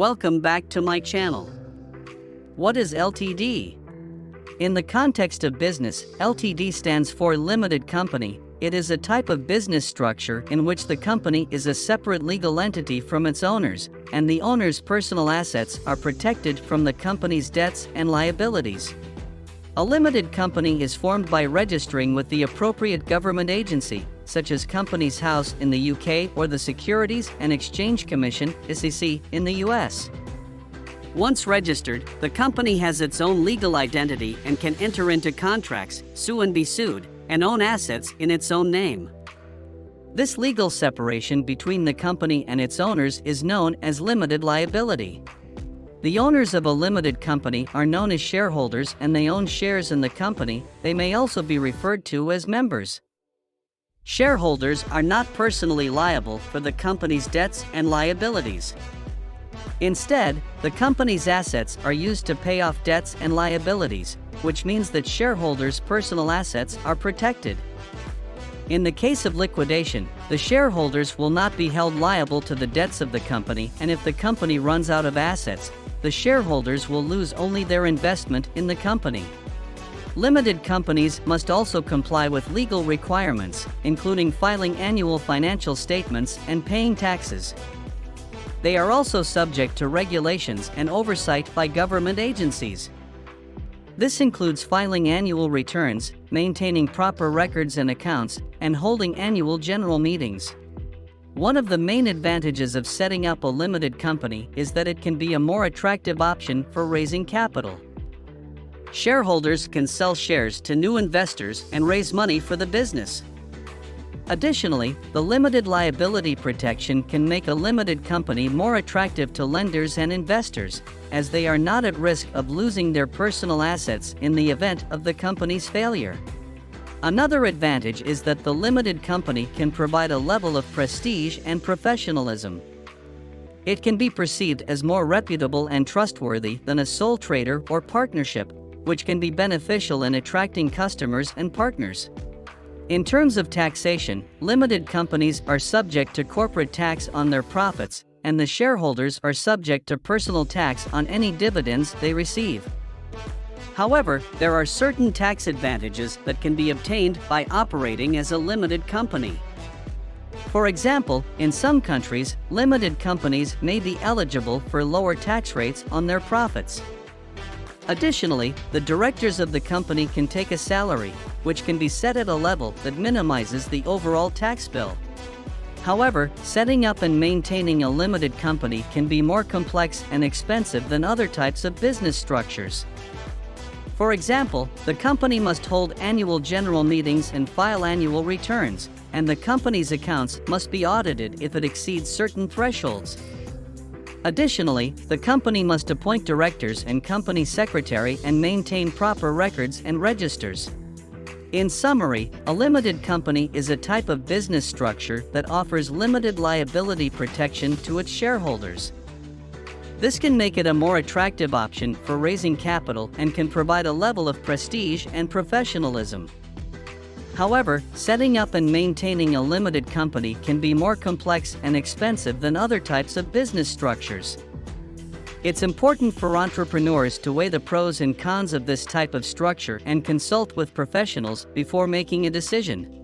Welcome back to my channel. What is LTD? In the context of business, LTD stands for limited company. It is a type of business structure in which the company is a separate legal entity from its owners, and the owner's personal assets are protected from the company's debts and liabilities. A limited company is formed by registering with the appropriate government agency, such as Companies House in the UK or the Securities and Exchange Commission (SEC) in the US. Once registered, the company has its own legal identity and can enter into contracts, sue and be sued, and own assets in its own name. This legal separation between the company and its owners is known as limited liability. The owners of a limited company are known as shareholders and they own shares in the company. They may also be referred to as members. Shareholders are not personally liable for the company's debts and liabilities. Instead, the company's assets are used to pay off debts and liabilities, which means that shareholders' personal assets are protected. In the case of liquidation, the shareholders will not be held liable to the debts of the company, and if the company runs out of assets, the shareholders will lose only their investment in the company. Limited companies must also comply with legal requirements, including filing annual financial statements and paying taxes. They are also subject to regulations and oversight by government agencies. This includes filing annual returns, maintaining proper records and accounts, and holding annual general meetings. One of the main advantages of setting up a limited company is that it can be a more attractive option for raising capital. Shareholders can sell shares to new investors and raise money for the business. Additionally, the limited liability protection can make a limited company more attractive to lenders and investors, as they are not at risk of losing their personal assets in the event of the company's failure. Another advantage is that the limited company can provide a level of prestige and professionalism. It can be perceived as more reputable and trustworthy than a sole trader or partnership, which can be beneficial in attracting customers and partners. In terms of taxation, limited companies are subject to corporate tax on their profits, and the shareholders are subject to personal tax on any dividends they receive. However, there are certain tax advantages that can be obtained by operating as a limited company. For example, in some countries, limited companies may be eligible for lower tax rates on their profits. Additionally, the directors of the company can take a salary, which can be set at a level that minimizes the overall tax bill. However, setting up and maintaining a limited company can be more complex and expensive than other types of business structures. For example, the company must hold annual general meetings and file annual returns, and the company's accounts must be audited if it exceeds certain thresholds. Additionally, the company must appoint directors and company secretary and maintain proper records and registers. In summary, a limited company is a type of business structure that offers limited liability protection to its shareholders. This can make it a more attractive option for raising capital and can provide a level of prestige and professionalism. However, setting up and maintaining a limited company can be more complex and expensive than other types of business structures. It's important for entrepreneurs to weigh the pros and cons of this type of structure and consult with professionals before making a decision.